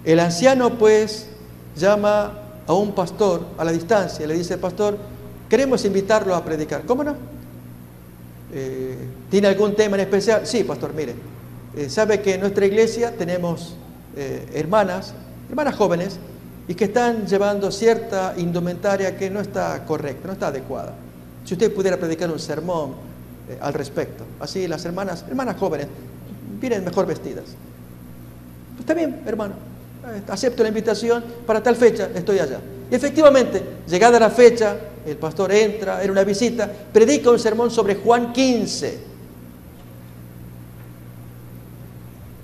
El anciano, pues, llama a un pastor a la distancia, le dice: pastor, queremos invitarlo a predicar. ¿Cómo no? ¿Tiene algún tema en especial? Sí, pastor, mire, sabe que en nuestra iglesia tenemos hermanas jóvenes, y que están llevando cierta indumentaria que no está correcta, no está adecuada. Si usted pudiera predicar un sermón al respecto, así las hermanas jóvenes vienen mejor vestidas. Pues está bien, hermano, acepto la invitación, para tal fecha estoy allá. Y efectivamente, llegada la fecha, el pastor entra, era una visita, predica un sermón sobre Juan 15.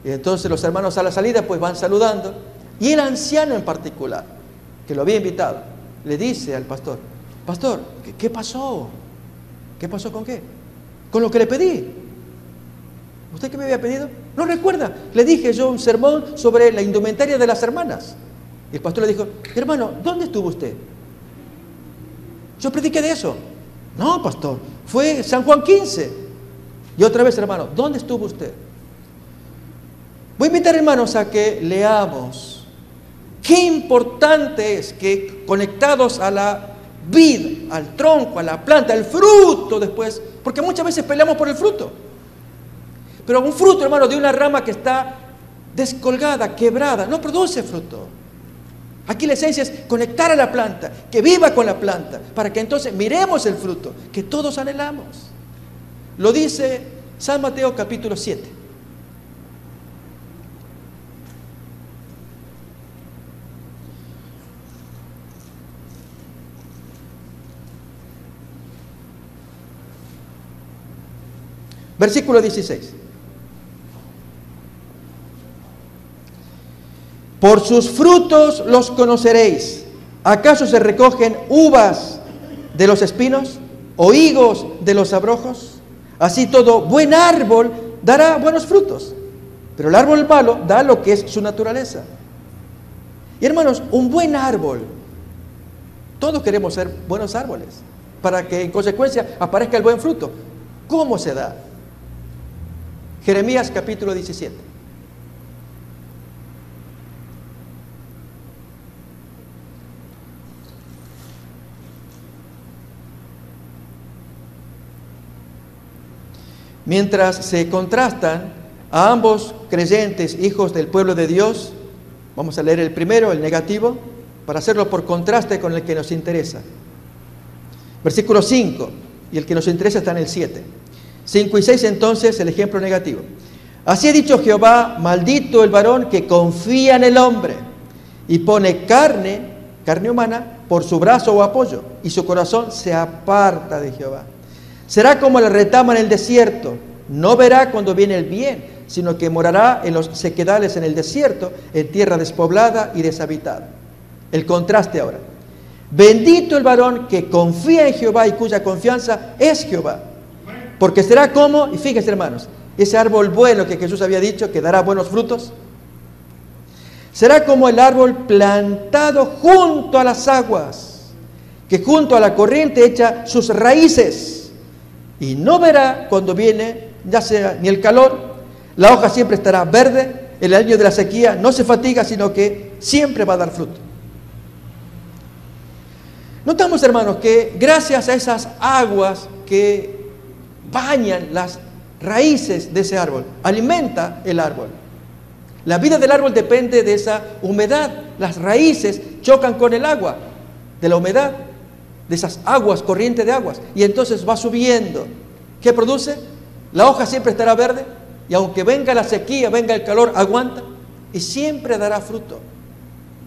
Y entonces los hermanos a la salida pues van saludando, y el anciano en particular, que lo había invitado, le dice al pastor: pastor, ¿qué pasó? ¿Qué pasó con qué? Con lo que le pedí. ¿Usted qué me había pedido? ¿No recuerda? Le dije yo un sermón sobre la indumentaria de las hermanas. Y el pastor le dijo: hermano, ¿dónde estuvo usted? Yo prediqué de eso. No, pastor, fue San Juan 15. Y otra vez, hermano, ¿dónde estuvo usted? Voy a invitar, hermanos, a que leamos qué importante es que, conectados a la vid, al tronco, a la planta, al fruto después, porque muchas veces peleamos por el fruto. Pero un fruto, hermano, de una rama que está descolgada, quebrada, no produce fruto. Aquí la esencia es conectar a la planta, que viva con la planta, para que entonces miremos el fruto que todos anhelamos. Lo dice San Mateo capítulo 7. Versículo 16. Por sus frutos los conoceréis. ¿Acaso se recogen uvas de los espinos o higos de los abrojos? Así todo buen árbol dará buenos frutos, pero el árbol malo da lo que es su naturaleza. Y hermanos, un buen árbol, todos queremos ser buenos árboles, para que en consecuencia aparezca el buen fruto. ¿Cómo se da? Jeremías capítulo 17. Mientras se contrastan a ambos creyentes, hijos del pueblo de Dios, vamos a leer el primero, el negativo, para hacerlo por contraste con el que nos interesa. Versículo 5, y el que nos interesa está en el 7. 5 y 6 entonces, el ejemplo negativo. Así ha dicho Jehová: maldito el varón que confía en el hombre y pone carne humana, por su brazo o apoyo, y su corazón se aparta de Jehová. Será como la retama en el desierto, no verá cuando viene el bien, sino que morará en los sequedales en el desierto, en tierra despoblada y deshabitada. El contraste ahora. Bendito el varón que confía en Jehová y cuya confianza es Jehová. Porque será como, y fíjense, hermanos, ese árbol bueno que Jesús había dicho que dará buenos frutos, será como el árbol plantado junto a las aguas, que junto a la corriente echa sus raíces, y no verá cuando viene, ya sea ni el calor, la hoja siempre estará verde, el año de la sequía no se fatiga, sino que siempre va a dar fruto. Notamos, hermanos, que gracias a esas aguas que bañan las raíces de ese árbol, alimenta el árbol. La vida del árbol depende de esa humedad. Las raíces chocan con el agua de la humedad, de esas aguas, corriente de aguas, y entonces va subiendo. ¿Qué produce? La hoja siempre estará verde, y aunque venga la sequía, venga el calor, aguanta y siempre dará fruto,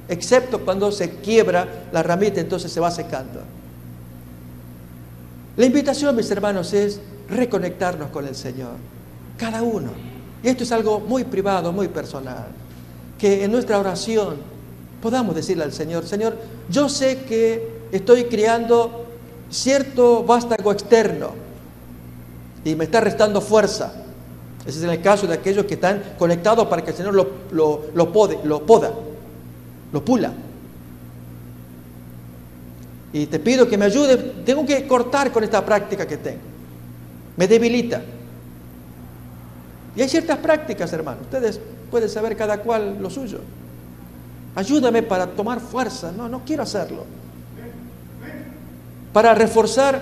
excepto cuando se quiebra la ramita, entonces se va secando. La invitación, mis hermanos, es reconectarnos con el Señor, cada uno. Y esto es algo muy privado, muy personal, que en nuestra oración podamos decirle al Señor: Señor, yo sé que estoy criando cierto vástago externo y me está restando fuerza. Ese es en el caso de aquellos que están conectados para que el Señor lo poda, lo pula. y te pido que me ayudes, tengo que cortar con esta práctica que tengo. Me debilita. Y hay ciertas prácticas, hermanos. Ustedes pueden saber cada cual lo suyo. Ayúdame para tomar fuerza. No quiero hacerlo. Para reforzar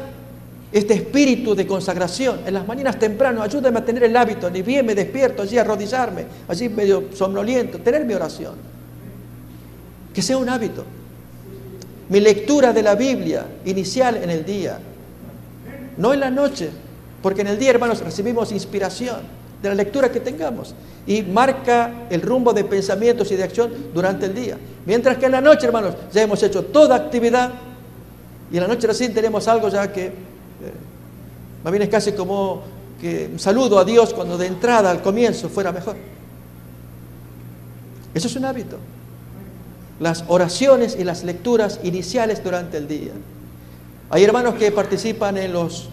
este espíritu de consagración. En las mañanas temprano, ayúdame a tener el hábito. Ni bien me despierto allí a arrodillarme, allí medio somnoliento, tener mi oración. Que sea un hábito. Mi lectura de la Biblia inicial en el día. No en la noche. Porque en el día, hermanos, recibimos inspiración de la lectura que tengamos y marca el rumbo de pensamientos y de acción durante el día. Mientras que en la noche, hermanos, ya hemos hecho toda actividad y en la noche recién tenemos algo ya que más bien es casi como que un saludo a Dios cuando de entrada al comienzo fuera mejor. Eso es un hábito. Las oraciones y las lecturas iniciales durante el día. Hay hermanos que participan en los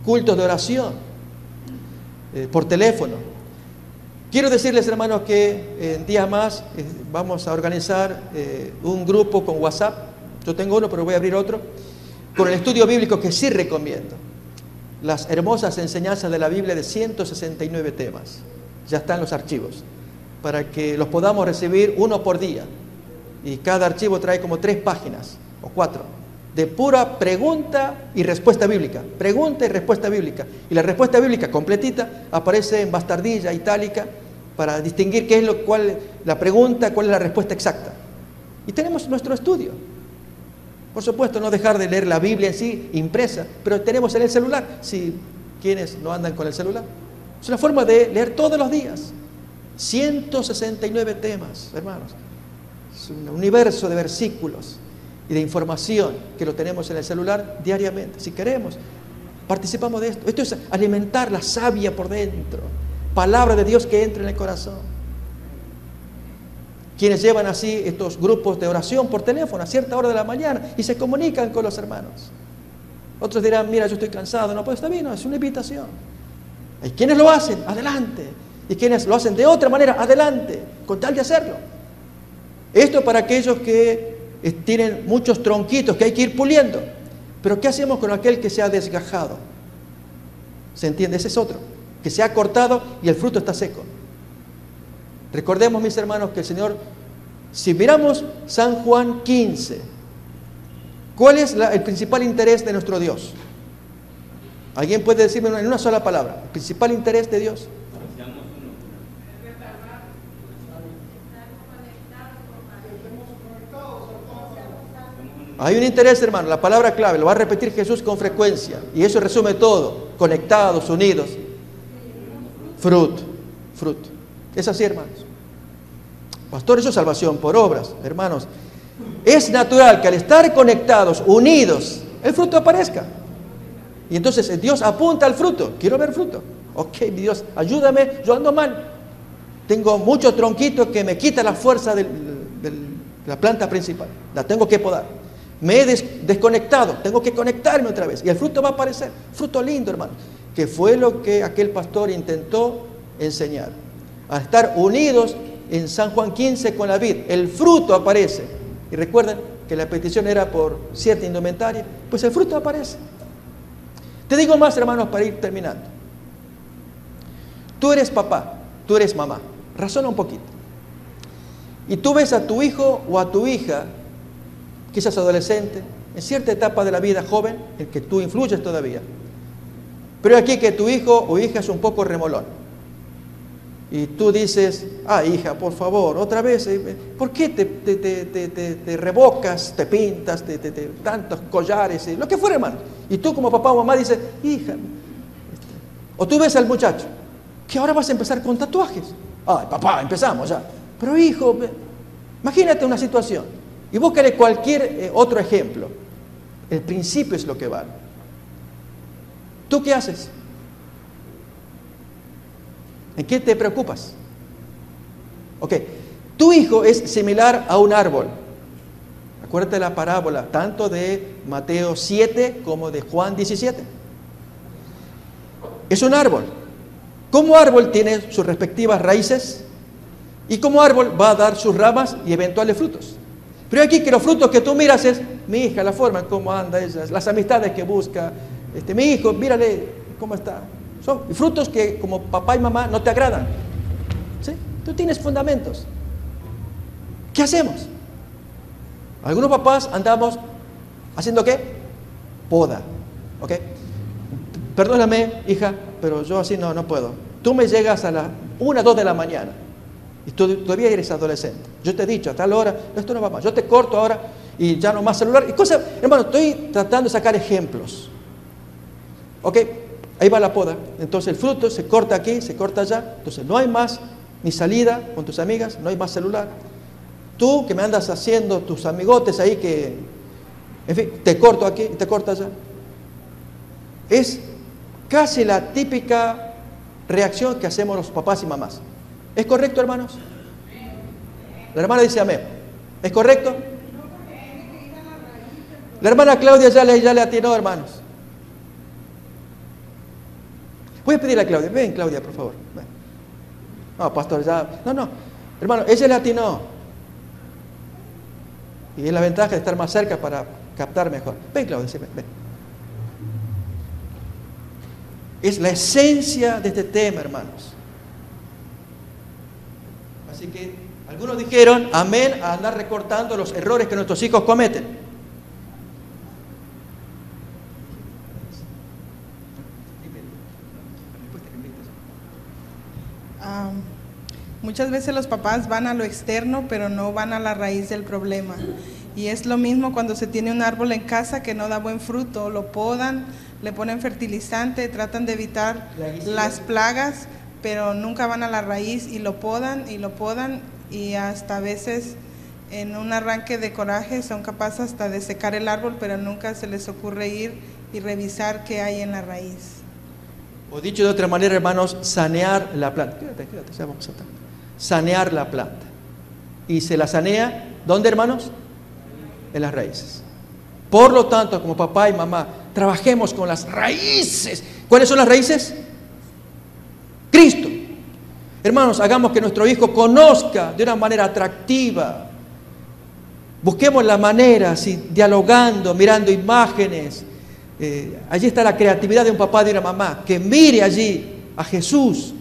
cultos de oración por teléfono. Quiero decirles, hermanos, que en días más vamos a organizar un grupo con WhatsApp. Yo tengo uno, pero voy a abrir otro, con el estudio bíblico que sí recomiendo. Las hermosas enseñanzas de la Biblia de 169 temas. Ya están los archivos, para que los podamos recibir uno por día. Y cada archivo trae como 3 páginas o 4. De pura pregunta y respuesta bíblica. Pregunta y respuesta bíblica. Y la respuesta bíblica completita aparece en bastardilla, itálica, para distinguir qué es la pregunta, cuál es la respuesta exacta. Y tenemos nuestro estudio. Por supuesto, no dejar de leer la Biblia en sí, impresa, pero tenemos en el celular, si quienes no andan con el celular. Es una forma de leer todos los días. 169 temas, hermanos. Es un universo de versículos y de información que lo tenemos en el celular diariamente. Si queremos, participamos de esto. Esto es alimentar la savia por dentro. Palabra de Dios que entra en el corazón. Quienes llevan así estos grupos de oración por teléfono a cierta hora de la mañana y se comunican con los hermanos. Otros dirán, mira, yo estoy cansado. No, pues está bien, no, es una invitación. Hay quienes lo hacen, adelante. Y quienes lo hacen de otra manera, adelante, con tal de hacerlo. Esto para aquellos que tienen muchos tronquitos que hay que ir puliendo. Pero ¿qué hacemos con aquel que se ha desgajado? ¿Se entiende? Ese es otro, que se ha cortado y el fruto está seco. Recordemos, mis hermanos, que el Señor, si miramos San Juan 15, ¿cuál es el principal interés de nuestro Dios? ¿Alguien puede decirme en una sola palabra? ¿El principal interés de Dios? Hay un interés, hermano, la palabra clave, lo va a repetir Jesús con frecuencia, y eso resume todo: conectados, unidos. Fruto. Es así, hermanos. Pastor, eso es salvación por obras, hermanos. Es natural que al estar conectados, unidos, el fruto aparezca. Y entonces Dios apunta al fruto. Quiero ver fruto. Ok, mi Dios, ayúdame, yo ando mal. Tengo muchos tronquitos que me quitan la fuerza de la planta principal. La tengo que podar. Me he desconectado, tengo que conectarme otra vez. Y el fruto va a aparecer. Fruto lindo, hermano. Que fue lo que aquel pastor intentó enseñar. A estar unidos en San Juan 15 con la vid. El fruto aparece. Y recuerden que la petición era por cierta indumentaria. Pues el fruto aparece. Te digo más, hermanos, para ir terminando. Tú eres papá, tú eres mamá. Razona un poquito. Y tú ves a tu hijo o a tu hija, quizás adolescente, en cierta etapa de la vida joven, en que tú influyes todavía. Pero aquí que tu hijo o hija es un poco remolón. Y tú dices, hija, por favor, otra vez, ¿por qué te revocas, te pintas, tantos collares, lo que fuera, hermano? Y tú como papá o mamá dices, hija, o tú ves al muchacho, que ahora vas a empezar con tatuajes. Ay, papá, empezamos ya. Pero hijo, imagínate una situación y búscale cualquier otro ejemplo. El principio es lo que vale. ¿Tú qué haces? ¿En qué te preocupas? Ok, tu hijo es similar a un árbol. Acuérdate de la parábola, tanto de Mateo 7 como de Juan 17. Es un árbol. Como árbol tiene sus respectivas raíces y como árbol va a dar sus ramas y eventuales frutos. Pero aquí que los frutos que tú miras es mi hija, la forma en cómo anda ella, las amistades que busca, mi hijo, mírale cómo está. Son frutos que como papá y mamá no te agradan. ¿Sí? Tú tienes fundamentos. ¿Qué hacemos? Algunos papás andamos haciendo ¿qué? Poda. ¿Ok? Perdóname, hija, pero yo así no puedo. Tú me llegas a las 1, 2 de la mañana y tú todavía eres adolescente. Yo te he dicho a tal hora, esto no va más. Yo te corto ahora y ya no más celular. Y cosas, hermano, estoy tratando de sacar ejemplos. ¿Ok? Ahí va la poda. Entonces el fruto se corta aquí, se corta allá. Entonces no hay más ni salida con tus amigas, no hay más celular. Tú que me andas haciendo tus amigotes ahí que, en fin, te corto aquí y te corto allá. Es casi la típica reacción que hacemos los papás y mamás. ¿Es correcto, hermanos? La hermana dice amén. ¿Es correcto? La hermana Claudia ya le atinó, hermanos. Voy a pedirle a Claudia. Ven, Claudia, por favor. Ven. No, pastor, ya. No. Hermano, ella le atinó. Y es la ventaja de estar más cerca para captar mejor. Ven, Claudia, sí, ven. Es la esencia de este tema, hermanos. Así que algunos dijeron amén a andar recortando los errores que nuestros hijos cometen. Muchas veces los papás van a lo externo, pero no van a la raíz del problema. Y es lo mismo cuando se tiene un árbol en casa que no da buen fruto, lo podan, le ponen fertilizante, tratan de evitar las plagas, pero nunca van a la raíz y lo podan y hasta a veces en un arranque de coraje son capaces hasta de secar el árbol, pero nunca se les ocurre ir y revisar qué hay en la raíz. O dicho de otra manera, hermanos, sanear la planta. Quédate, ya vamos a estar. Sanear la planta. Y se la sanea, ¿dónde, hermanos? En las raíces. Por lo tanto, como papá y mamá, trabajemos con las raíces. ¿Cuáles son las raíces? Cristo. Hermanos, hagamos que nuestro hijo conozca de una manera atractiva. Busquemos la manera, así, dialogando, mirando imágenes. Allí está la creatividad de un papá y de una mamá, que mire allí a Jesús,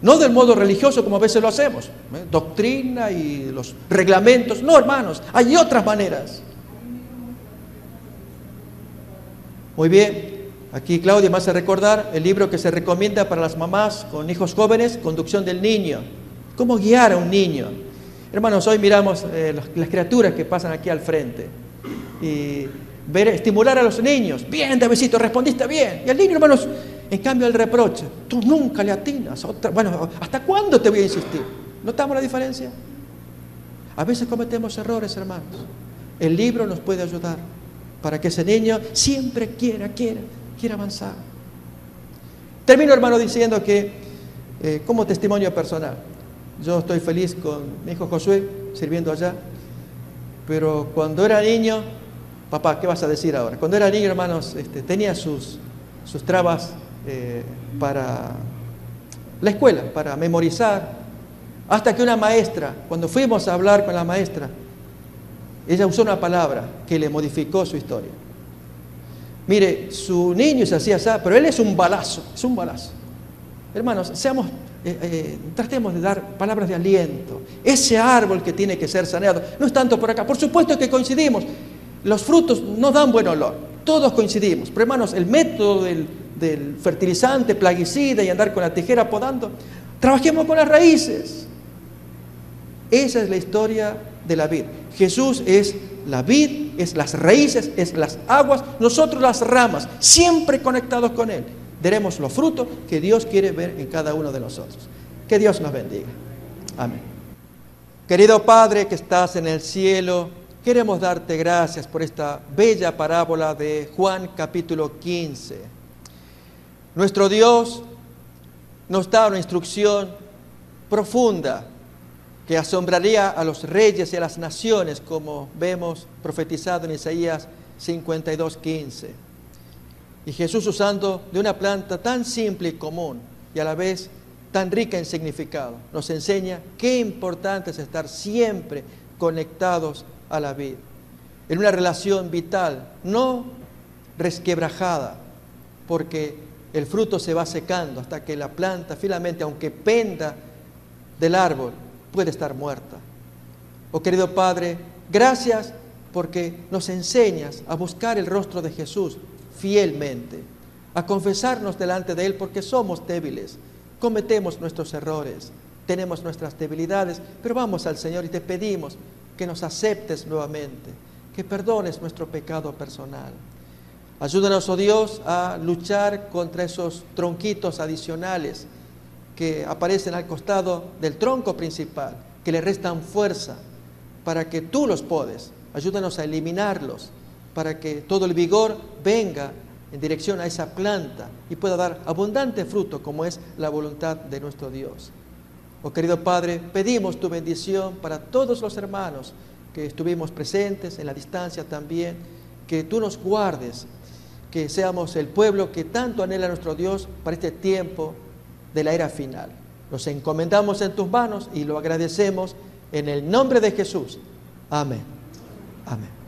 no del modo religioso como a veces lo hacemos, doctrina y los reglamentos. No, hermanos, hay otras maneras. Muy bien, aquí Claudia me hace recordar el libro que se recomienda para las mamás con hijos jóvenes, Conducción del Niño. ¿Cómo guiar a un niño? Hermanos, hoy miramos las criaturas que pasan aquí al frente y estimular a los niños. Bien, Davidcito, respondiste bien. Y al niño, hermanos, en cambio el reproche. Tú nunca le atinas. Bueno, ¿hasta cuándo te voy a insistir? ¿Notamos la diferencia? A veces cometemos errores, hermanos. El libro nos puede ayudar para que ese niño siempre quiera avanzar. Termino, hermano, diciendo que como testimonio personal, yo estoy feliz con mi hijo Josué sirviendo allá, pero cuando era niño, papá, ¿qué vas a decir ahora? Cuando era niño, hermanos, tenía sus trabas para la escuela, para memorizar, hasta que una maestra, cuando fuimos a hablar con la maestra, ella usó una palabra que le modificó su historia. Mire, su niño se hacía así, pero él es un balazo. Hermanos, tratemos de dar palabras de aliento. Ese árbol que tiene que ser saneado, no es tanto por acá. Por supuesto que coincidimos. Los frutos no dan buen olor, todos coincidimos. Pero hermanos, el método del fertilizante, plaguicida y andar con la tijera podando, trabajemos con las raíces. Esa es la historia de la vid. Jesús es la vid, es las raíces, es las aguas, nosotros las ramas, siempre conectados con Él. Daremos los frutos que Dios quiere ver en cada uno de nosotros. Que Dios nos bendiga. Amén. Querido Padre que estás en el cielo, queremos darte gracias por esta bella parábola de Juan capítulo 15. Nuestro Dios nos da una instrucción profunda que asombraría a los reyes y a las naciones, como vemos profetizado en Isaías 52:15. Y Jesús, usando de una planta tan simple y común y a la vez tan rica en significado, nos enseña qué importante es estar siempre conectados a la vid. en una relación vital, no resquebrajada, porque el fruto se va secando hasta que la planta finalmente, aunque penda del árbol, puede estar muerta. Oh querido Padre, gracias porque nos enseñas a buscar el rostro de Jesús fielmente, a confesarnos delante de Él porque somos débiles, cometemos nuestros errores, tenemos nuestras debilidades, pero vamos al Señor y te pedimos que nos aceptes nuevamente, que perdones nuestro pecado personal. Ayúdanos, oh Dios, a luchar contra esos tronquitos adicionales que aparecen al costado del tronco principal, que le restan fuerza, para que tú los podes. Ayúdanos a eliminarlos, para que todo el vigor venga en dirección a esa planta y pueda dar abundante fruto, como es la voluntad de nuestro Dios. Oh querido Padre, pedimos tu bendición para todos los hermanos que estuvimos presentes, en la distancia también, que tú nos guardes, que seamos el pueblo que tanto anhela nuestro Dios para este tiempo de la era final. Nos encomendamos en tus manos y lo agradecemos en el nombre de Jesús. Amén. Amén.